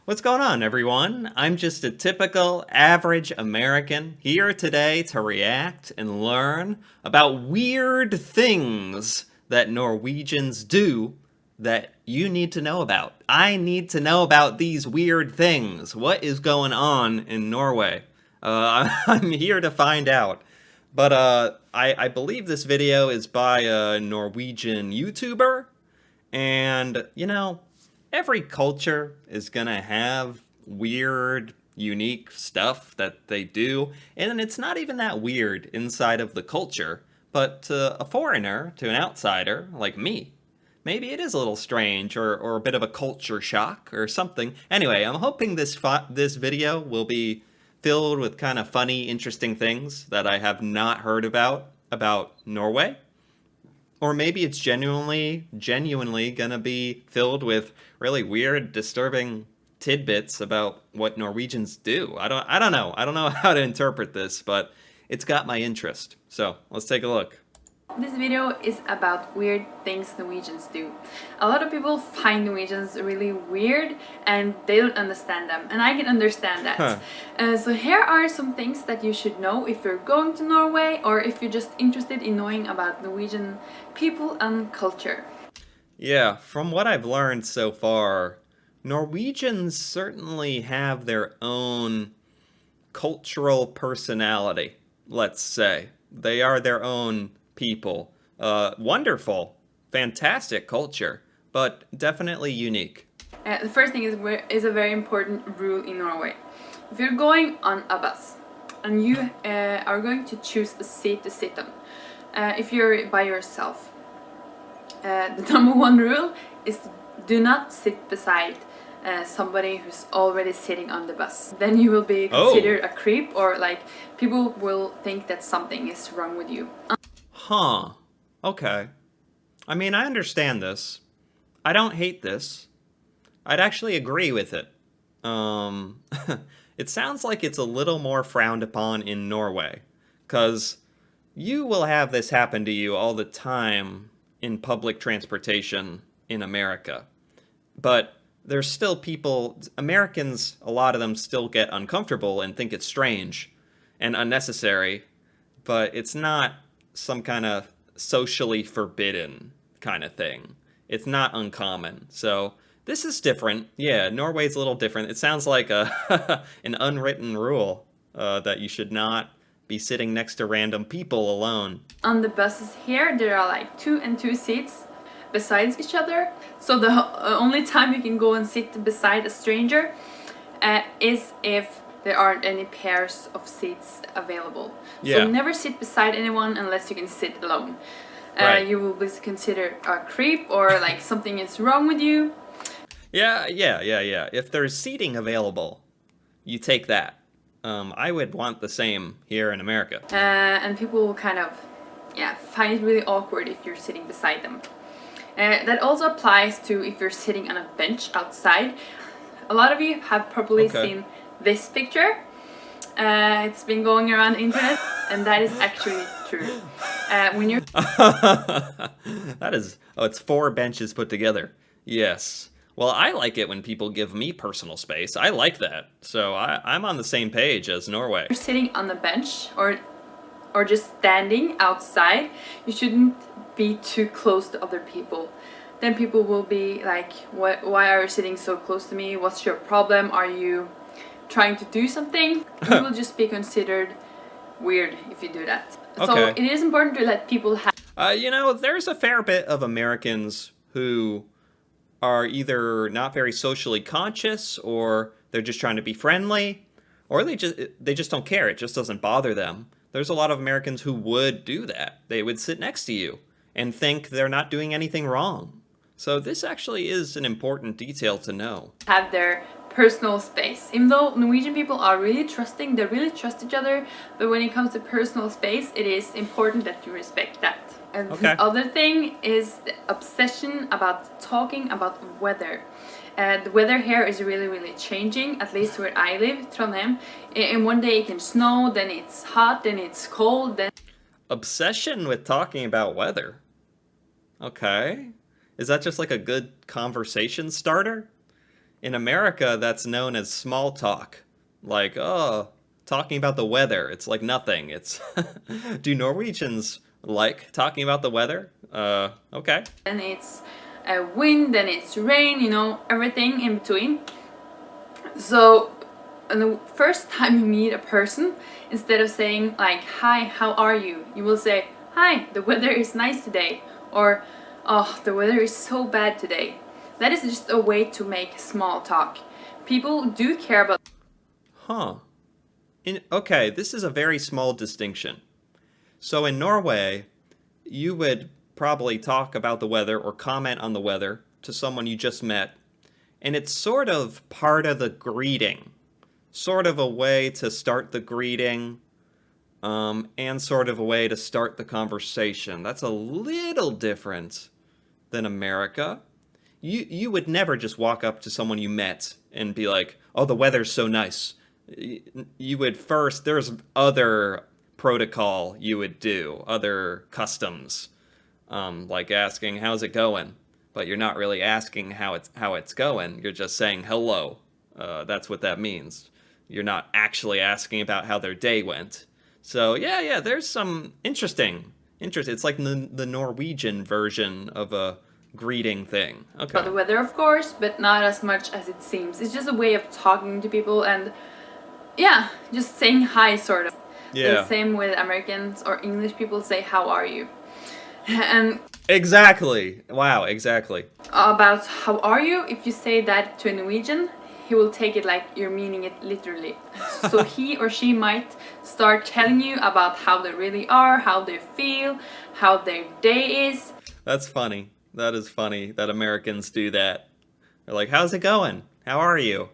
What's going on, everyone? I'm just a typical average American here today to react and learn about weird things that Norwegians do that you need to know about. I need to know about these weird things. What is going on in Norway? I'm here to find out. But I believe this video is by a Norwegian YouTuber. And, every culture is gonna have weird, unique stuff that they do. And it's not even that weird inside of the culture. But to a foreigner, to an outsider like me, maybe it is a little strange or a bit of a culture shock or something. Anyway, I'm hoping this video will be filled with kind of funny, interesting things that I have not heard about Norway. Or maybe it's genuinely gonna be filled with really weird, disturbing tidbits about what Norwegians do. I don't know. I don't know how to interpret this, but it's got my interest. So let's take a look. This video is about weird things Norwegians do. A lot of people find Norwegians really weird and they don't understand them, and I can understand that. So here are some things that you should know if you're going to Norway or if you're just interested in knowing about Norwegian people and culture. Yeah, from what I've learned so far, Norwegians certainly have their own cultural personality, let's say. They are their own people. Wonderful, fantastic culture, but definitely unique. The first thing is a very important rule in Norway. If you're going on a bus and you are going to choose a seat to sit on, if you're by yourself, the number one rule is do not sit beside somebody who's already sitting on the bus. Then you will be considered a creep, or like people will think that something is wrong with you. Huh. Okay. I mean, I understand this. I don't hate this. I'd actually agree with it. It sounds like it's a little more frowned upon in Norway, 'cause you will have this happen to you all the time in public transportation in America. But there's still people, Americans, a lot of them still get uncomfortable and think it's strange and unnecessary, but it's not some kind of socially forbidden kind of thing. It's not uncommon. So this is different. Yeah, Norway's a little different. It sounds like an unwritten rule that you should not be sitting next to random people alone. On the buses here, there are like 2 and 2 seats besides each other. So the only time you can go and sit beside a stranger is if there aren't any pairs of seats available. Yeah. So never sit beside anyone unless you can sit alone. Right. You will be considered a creep, or like something is wrong with you. Yeah. If there's seating available, you take that. I would want the same here in America. And people will kind of, find it really awkward if you're sitting beside them. That also applies to if you're sitting on a bench outside. A lot of you have probably seen this picture. It's been going around the internet, and that is actually true. When you're that is, it's 4 benches put together. Yes. Well, I like it when people give me personal space. I like that. So I'm on the same page as Norway. You're sitting on the bench or just standing outside, you shouldn't be too close to other people. Then people will be like, why are you sitting so close to me? What's your problem? Are you trying to do something? You will just be considered weird if you do that. So it is important to let people have... there's a fair bit of Americans who are either not very socially conscious, or they're just trying to be friendly, or they just don't care. It just doesn't bother them. There's a lot of Americans who would do that. They would sit next to you and think they're not doing anything wrong. So this actually is an important detail to know. Have their personal space. Even though Norwegian people are really trusting, they really trust each other, but when it comes to personal space, it is important that you respect that. And the other thing is the obsession about talking about weather. The weather here is really changing, at least where I live, Trondheim. And one day it can snow, then it's hot, then it's cold, then... Obsession with talking about weather? Okay. Is that just like a good conversation starter? In America, that's known as small talk. Like, oh, talking about the weather. It's like nothing. It's Do Norwegians like talking about the weather? Okay. And it's wind, and it's rain, you know, everything in between. So, and the first time you meet a person, instead of saying like, "Hi, how are you?" you will say, "Hi, the weather is nice today," or "Oh, the weather is so bad today." That is just a way to make small talk. People do care about. Huh. Okay, this is a very small distinction. So in Norway, you would probably talk about the weather or comment on the weather to someone you just met, and it's sort of part of the greeting, sort of a way to start the greeting, and sort of a way to start the conversation. That's a little different than America. You would never just walk up to someone you met and be like, "Oh, the weather's so nice." You would first, there's other protocol you would do, other customs, like asking, "How's it going?" But you're not really asking how it's going. You're just saying hello. That's what that means. You're not actually asking about how their day went. So yeah, there's some interest. It's like the Norwegian version of a greeting thing. About Okay. the weather, of course, but not as much as it seems. It's just a way of talking to people, and yeah, just saying hi, sort of. The Yeah. same with Americans or English people say, "How are you?" And Exactly. Wow, exactly. about "How are you?" if you say that to a Norwegian, he will take it like you're meaning it literally. So he or she might start telling you about how they really are, how they feel, how their day is. That's funny. That is funny that Americans do that. They're like, "How's it going? How are you?"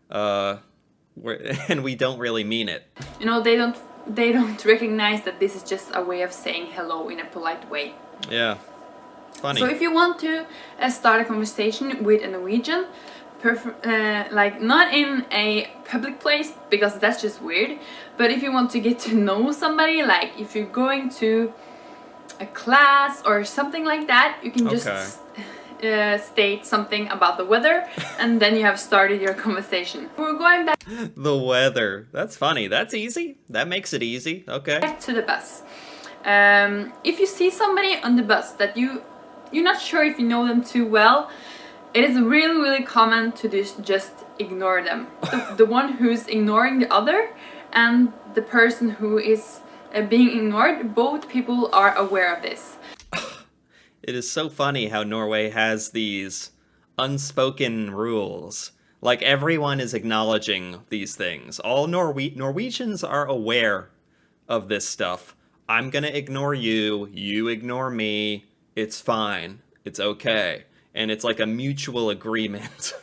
Uh, and we don't really mean it. You know, they don't recognize that this is just a way of saying hello in a polite way. Yeah, So funny. if you want to start a conversation with a Norwegian, like not in a public place because that's just weird, but if you want to get to know somebody, like if you're going to a class or something like that, you can just Okay. state something about the weather, and then you have started your conversation. We're going back The weather. That's funny. That's easy. That makes it easy. Okay. to the bus. If you see somebody on the bus that you're not sure if you know them too well, it is really common to just ignore them. The one who's ignoring the other and the person who is being ignored, both people are aware of this. It is so funny how Norway has these unspoken rules. Like everyone is acknowledging these things. All Norwegians are aware of this stuff. I'm gonna ignore you, you ignore me, it's fine, it's okay. And it's like a mutual agreement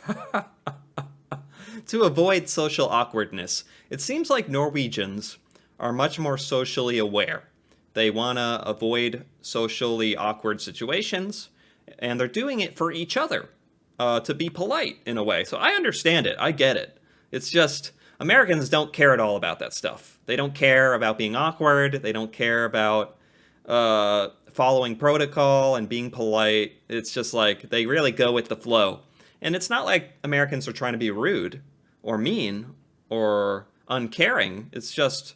to avoid social awkwardness. It seems like Norwegians are much more socially aware. They want to avoid socially awkward situations, and they're doing it for each other to be polite in a way. So I understand it. I get it. It's just Americans don't care at all about that stuff. They don't care about being awkward. They don't care about following protocol and being polite. It's just like they really go with the flow. And it's not like Americans are trying to be rude or mean or uncaring. It's just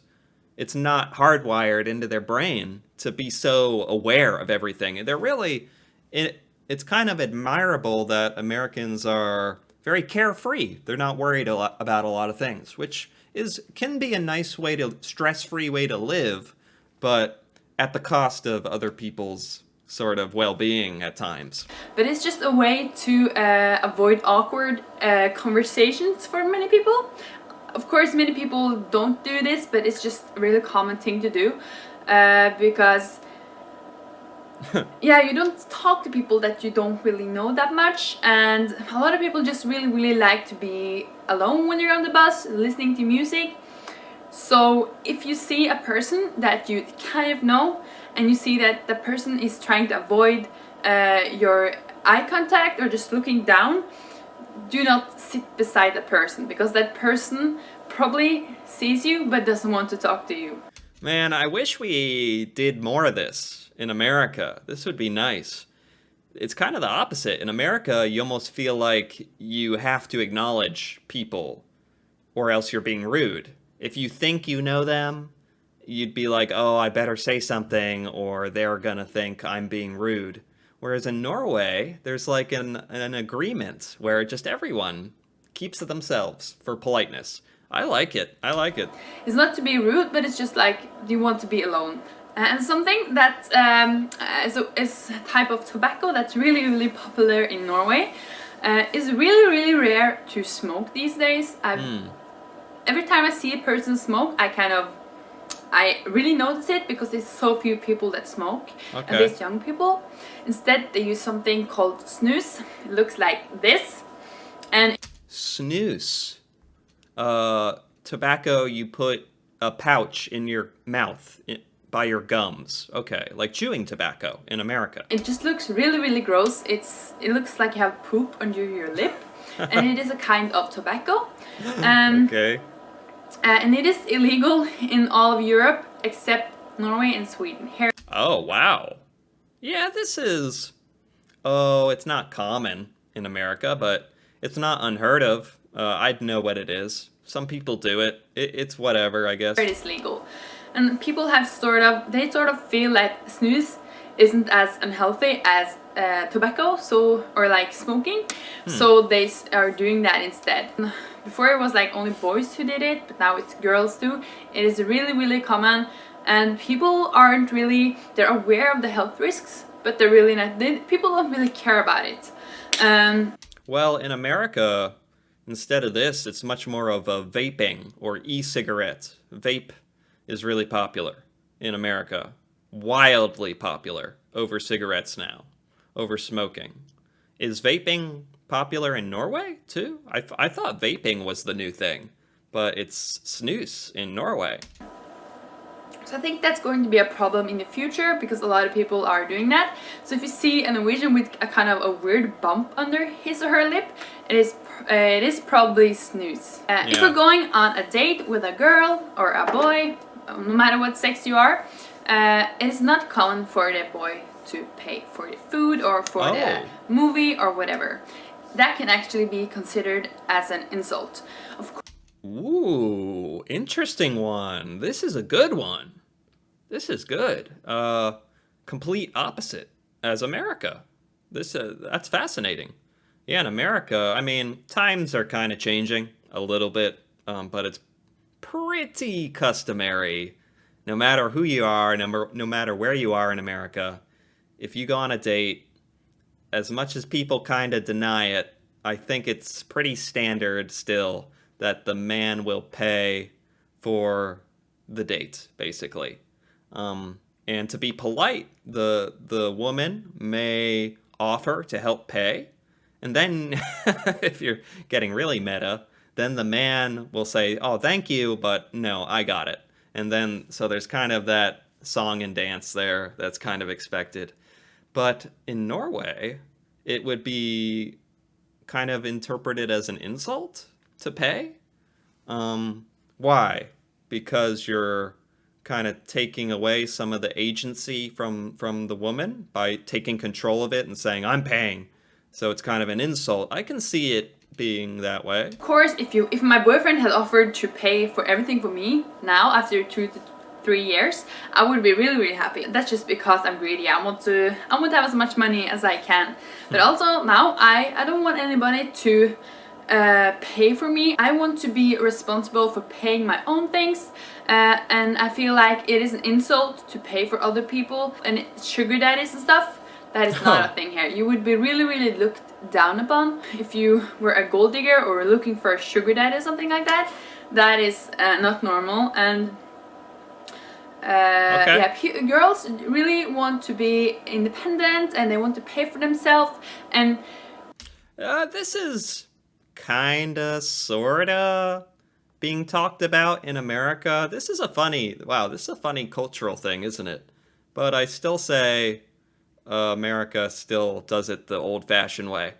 it's not hardwired into their brain to be so aware of everything. They're really it's kind of admirable that Americans are very carefree. They're not worried about a lot of things, which is can be a nice way to stress-free way to live, but at the cost of other people's sort of well-being at times. But it's just a way to avoid awkward conversations for many people. Of course, many people don't do this, but it's just a really common thing to do because yeah, you don't talk to people that you don't really know that much, and a lot of people just really like to be alone when you're on the bus listening to music. So if you see a person that you kind of know and you see that the person is trying to avoid your eye contact or just looking down, do not sit beside that person because that person probably sees you but doesn't want to talk to you. Man, I wish we did more of this in America. This would be nice. it's kind of the opposite. In America, you almost feel like you have to acknowledge people or else you're being rude. If you think you know them, you'd be like, oh, I better say something or they're gonna think I'm being rude. Whereas in Norway, there's like an agreement where just everyone keeps to themselves for politeness. I like it. I like it. It's not to be rude, but it's just like you want to be alone. And something that is a type of tobacco that's really, really popular in Norway is really, really rare to smoke these days. Every time I see a person smoke, I really notice it because there's so few people that smoke, Okay. at least young people. Instead, they use something called snus. It looks like this, and Snooze. Tobacco you put a pouch in your mouth by your gums. Okay, like chewing tobacco in America. it just looks really, really gross. It looks like you have poop under your lip, and it is a kind of tobacco. Okay. And it is illegal in all of Europe except Norway and Sweden. Here, Oh, wow. Yeah, this is. Oh, it's not common in America, but it's not unheard of. I'd know what it is. Some people do it. It's whatever, I guess. it is legal, and people have they sort of feel like snus isn't as unhealthy as tobacco, or like smoking, so they are doing that instead. Before it was like only boys who did it, but now it's girls too. It is really, really common, and people aren't really, they're aware of the health risks, but they're really not, people don't really care about it. Well, in America, instead of this, it's much more of a vaping or e-cigarette. Vape is really popular in America. Wildly popular over cigarettes now, over smoking. Is vaping popular in Norway too? I thought vaping was the new thing, but it's snus in Norway. So I think that's going to be a problem in the future because a lot of people are doing that. So if you see a Norwegian with a kind of a weird bump under his or her lip, it is probably snus. If Yeah. you're going on a date with a girl or a boy, no matter what sex you are, it is not common for the boy to pay for the food or for the Oh. movie or whatever. That can actually be considered as an insult. Of course, Ooh, interesting one. This is a good one. This is good. Complete opposite as America. That's fascinating. Yeah, in America, I mean, times are kind of changing a little bit, but it's pretty customary. No matter who you are, no matter where you are in America, if you go on a date, as much as people kind of deny it, I think it's pretty standard still that the man will pay for the date, basically. And to be polite, the woman may offer to help pay, and then if you're getting really meta, then the man will say, "Oh, thank you, but no, I got it." And then so there's kind of that song and dance there that's kind of expected. But in Norway, it would be kind of interpreted as an insult to pay. Why? Because you're kind of taking away some of the agency from the woman by taking control of it and saying, "I'm paying." So it's kind of an insult. I can see it being that way. Of course, if my boyfriend had offered to pay for everything for me now after 2 to 3 years, I would be really, really happy. That's just because I'm greedy. I want to have as much money as I can. But also now I don't want anybody to pay for me. I want to be responsible for paying my own things, and I feel like it is an insult to pay for other people and sugar daddies and stuff. That is not a thing here. You would be really, really looked down upon if you were a gold digger or were looking for a sugar daddy or something like that. That is not normal. And Okay. yeah, girls really want to be independent and they want to pay for themselves. And This is kinda, sorta being talked about in America. This is a funny cultural thing, isn't it? But I still say America still does it the old-fashioned way.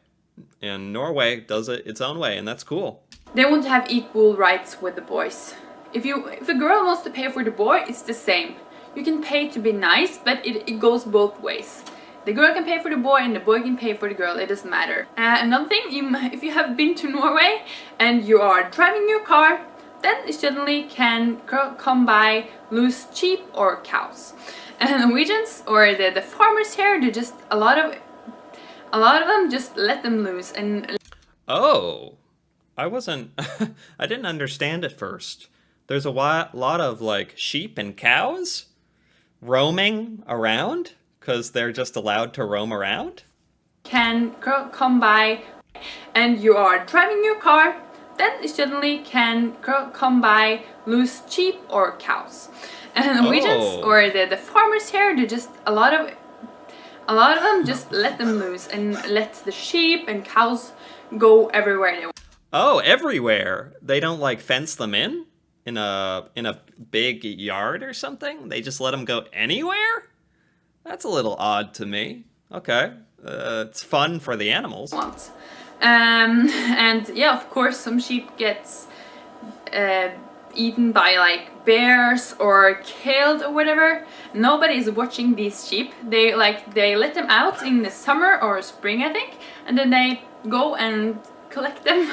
And Norway does it its own way, and that's cool. they want to have equal rights with the boys. If a girl wants to pay for the boy, it's the same. You can pay to be nice, but it goes both ways. The girl can pay for the boy and the boy can pay for the girl, it doesn't matter. Another thing, if you have been to Norway and you are driving your car, then you suddenly can come by loose sheep or cows. And Norwegians, or the farmers here, they just, a lot of them just let them loose. And Oh, I wasn't, I didn't understand at first. There's a lot of like sheep and cows roaming around because they're just allowed to roam around? can come by and you are driving your car, then you suddenly can come by loose sheep or cows. And Norwegians, Oh. or the farmers here, they just, a lot of them just let them loose and let the sheep and cows go everywhere they want. Oh, everywhere. They don't like fence them in a big yard or something? They just let them go anywhere? That's a little odd to me. Okay. It's fun for the animals. And yeah, of course, some sheep gets eaten by like bears or killed or whatever. Nobody is watching these sheep. They let them out in the summer or spring, I think, and then they go and collect them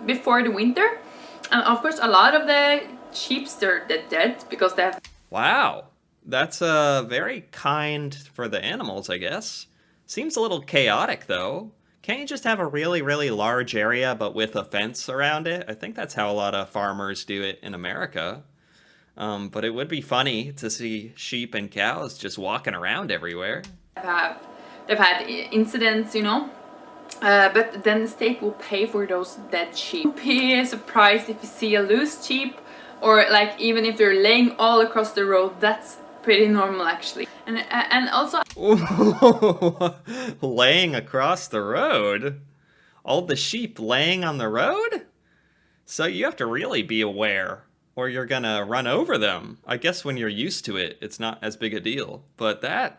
before the winter. And of course, a lot of the sheep, they're dead because they have. Wow. That's very kind for the animals, I guess. Seems a little chaotic, though. Can't you just have a really, really large area, but with a fence around it? I think that's how a lot of farmers do it in America. But it would be funny to see sheep and cows just walking around everywhere. They've had incidents, you know. But then the state will pay for those dead sheep. Don't be surprised if you see a loose sheep, or like even if they're laying all across the road. That's pretty normal, actually. And also Laying across the road? All the sheep laying on the road? So you have to really be aware, or you're gonna run over them. I guess when you're used to it, it's not as big a deal. But that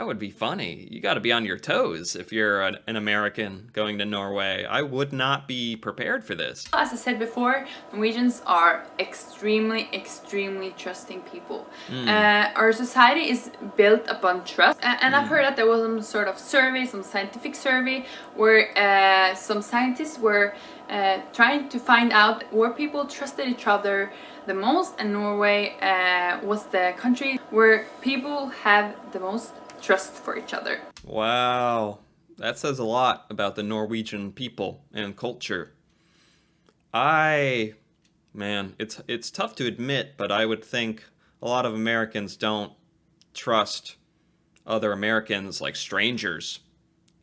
would be funny. You gotta be on your toes if you're an American going to Norway. I would not be prepared for this. as I said before, Norwegians are extremely, extremely trusting people. Our society is built upon trust, and I've heard that there was some sort of survey, some scientific survey, where some scientists were trying to find out where people trusted each other the most, and Norway was the country where people have the most trust for each other. Wow, that says a lot about the Norwegian people and culture. Man, it's tough to admit, but I would think a lot of Americans don't trust other Americans like strangers.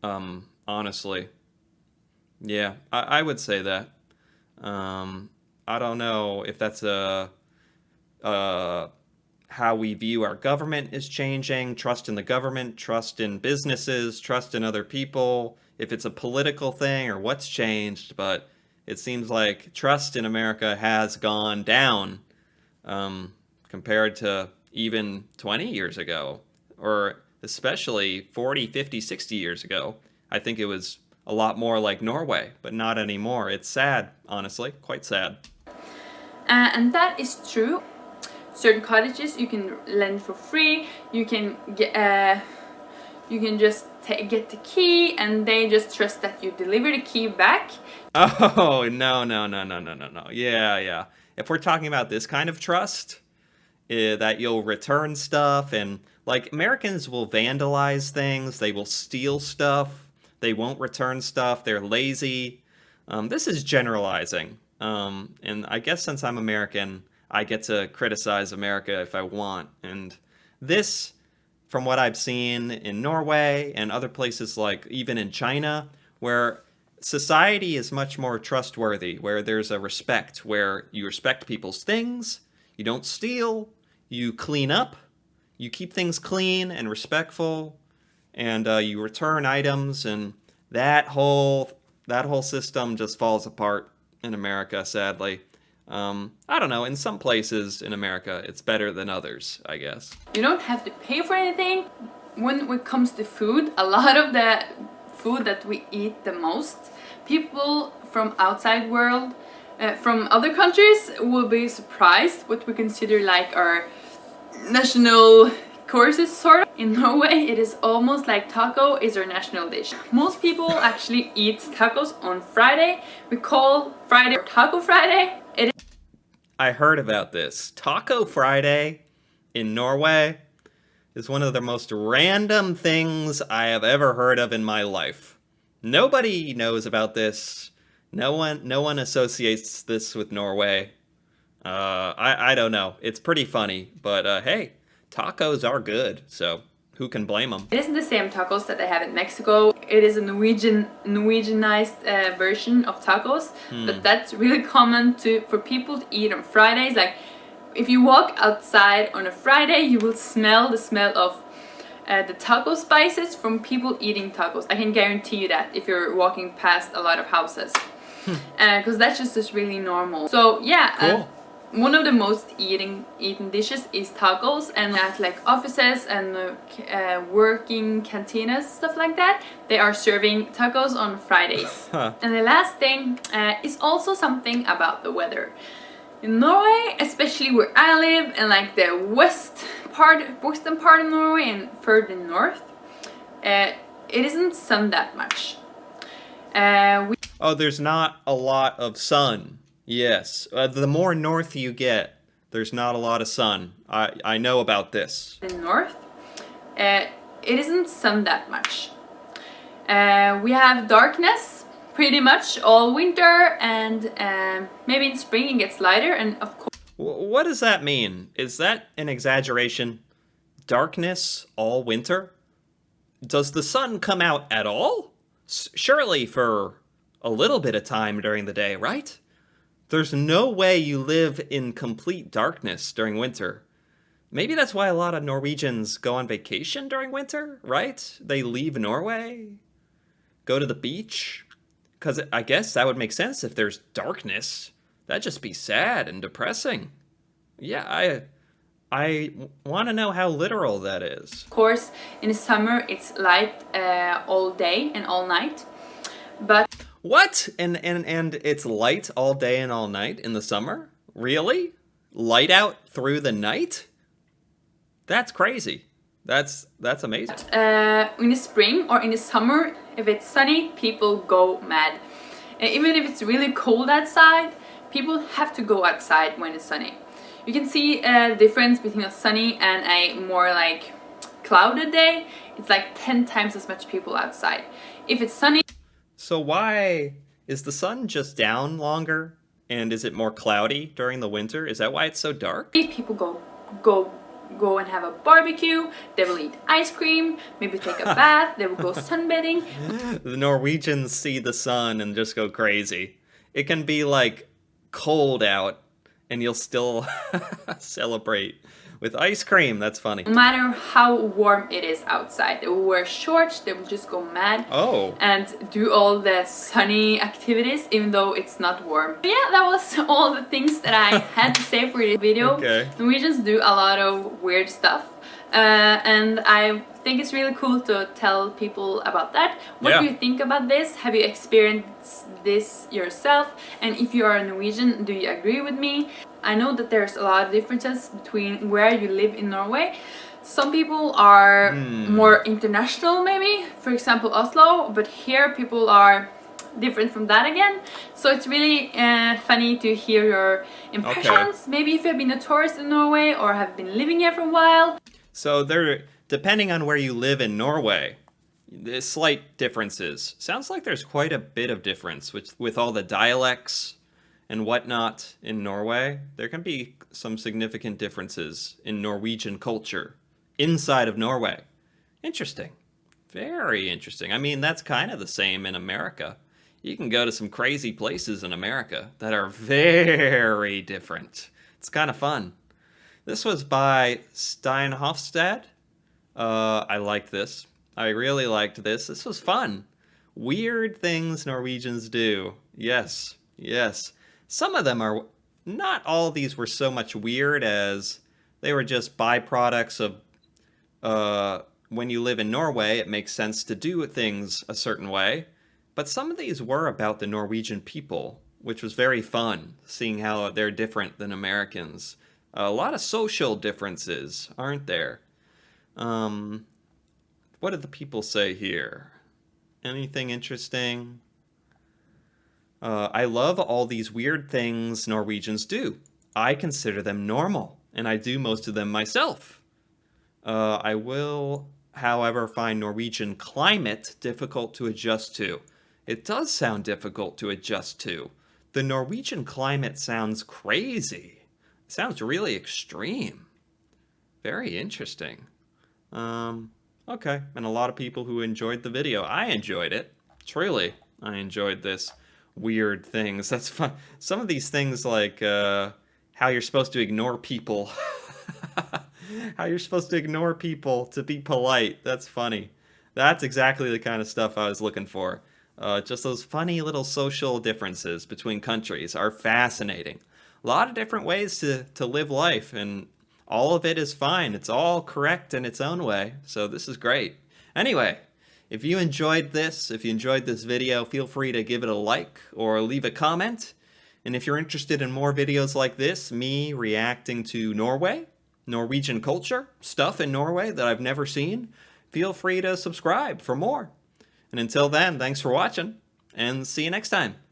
Honestly. Yeah, I would say that. I don't know if that's how we view our government is changing, trust in the government, trust in businesses, trust in other people, if it's a political thing or what's changed, but it seems like trust in America has gone down compared to even 20 years ago, or especially 40, 50, 60 years ago. I think it was a lot more like Norway, but not anymore. It's sad, honestly, quite sad. And that is true. Certain cottages you can lend for free. You can just get the key, and they just trust that you deliver the key back. Oh, no. Yeah. If we're talking about this kind of trust, that you'll return stuff, and like Americans will vandalize things, they will steal stuff, they won't return stuff, they're lazy. This is generalizing. And I guess since I'm American, I get to criticize America if I want. And this, from what I've seen in Norway and other places like even in China, where society is much more trustworthy, where there's a respect, where you respect people's things, you don't steal, you clean up, you keep things clean and respectful, and you return items, and that whole system just falls apart in America, sadly. I don't know, in some places in America, it's better than others, I guess. You don't have to pay for anything. When it comes to food, a lot of the food that we eat the most, people from outside world, from other countries will be surprised what we consider like our national courses sort of. In Norway, it is almost like taco is our national dish. Most people actually eat tacos on Friday. We call Friday Taco Friday. It is I heard about this. Taco Friday in Norway is one of the most random things I have ever heard of in my life. Nobody knows about this. No one associates this with Norway. I don't know. It's pretty funny, but hey, tacos are good, so who can blame them? It isn't the same tacos that they have in Mexico. It is a Norwegianized version of tacos, but that's really common for people to eat on Fridays. Like, if you walk outside on a Friday, you will smell the smell of the taco spices from people eating tacos. I can guarantee you that if you're walking past a lot of houses, because that's just really normal. So yeah. Cool. One of the most eaten dishes is tacos, and at like offices and working cantinas, stuff like that, they are serving tacos on Fridays. And the last thing is also something about the weather. In Norway, especially where I live, and like the western part of Norway and further north, it isn't sun that much. Oh, there's not a lot of sun. Yes, the more north you get, there's not a lot of sun. I know about this. In north, it isn't sun that much. We have darkness pretty much all winter, and maybe in spring it gets lighter, and of course. What does that mean? Is that an exaggeration? Darkness all winter? Does the sun come out at all? Surely for a little bit of time during the day, right? There's no way you live in complete darkness during winter. Maybe that's why a lot of Norwegians go on vacation during winter, right? They leave Norway, go to the beach. Because I guess that would make sense if there's darkness. That'd just be sad and depressing. Yeah, I want to know how literal that is. Of course, in the summer it's light all day and all night, but What? And it's light all day and all night in the summer? Really? Light out through the night? That's crazy. That's amazing. in the spring or in the summer, if it's sunny, people go mad. Even if it's really cold outside, people have to go outside when it's sunny. You can see the difference between a sunny and a more like clouded day. It's like 10 times as much people outside. If it's sunny, So why is the sun just down longer? And is it more cloudy during the winter? Is that why it's so dark? people go and have a barbecue. They will eat ice cream, maybe take a bath. They will go sunbathing. The Norwegians see the sun and just go crazy. It can be like cold out and you'll still celebrate with ice cream. That's funny. No matter how warm it is outside, they will wear shorts. They will just go mad. Oh. And do all the sunny activities even though it's not warm. But yeah, that was all the things that I had to say for this video. Okay. Norwegians do a lot of weird stuff, and I think it's really cool to tell people about that. What Yeah. do you think about this? Have you experienced this yourself? And if you are a Norwegian, do you agree with me? I know that there's a lot of differences between where you live in Norway. Some people are more international, maybe, for example Oslo, but here people are different from that again. So it's really funny to hear your impressions. Maybe if you've been a tourist in Norway or have been living here for a while. So depending on where you live in Norway, there's slight differences. Sounds like there's quite a bit of difference with all the dialects and whatnot in Norway. There can be some significant differences in Norwegian culture inside of Norway. Interesting. Very interesting. I mean, that's kind of the same in America. You can go to some crazy places in America that are very different. It's kind of fun. This was by Steinhofstad. I liked this. I really liked this. This was fun. Weird things Norwegians do. Yes, yes. Some of them are, not all of these were so much weird as they were just byproducts of when you live in Norway, it makes sense to do things a certain way. But some of these were about the Norwegian people, which was very fun, seeing how they're different than Americans. A lot of social differences, aren't there? What did the people say here? Anything interesting? I love all these weird things Norwegians do. I consider them normal, and I do most of them myself. I will, however, find Norwegian climate difficult to adjust to. It does sound difficult to adjust to. The Norwegian climate sounds crazy. It sounds really extreme. Very interesting. Okay, and a lot of people who enjoyed the video. I enjoyed it. Truly, I enjoyed this weird things. That's fun. Some of these things like how you're supposed to ignore people. How you're supposed to ignore people to be polite. That's funny. That's exactly the kind of stuff I was looking for. Just those funny little social differences between countries are fascinating. A lot of different ways to live life, and all of it is fine. It's all correct in its own way. So this is great. Anyway, if you enjoyed this, if you enjoyed this video, feel free to give it a like or leave a comment. And if you're interested in more videos like this, me reacting to Norway, Norwegian culture, stuff in Norway that I've never seen, feel free to subscribe for more. And until then, thanks for watching, and see you next time.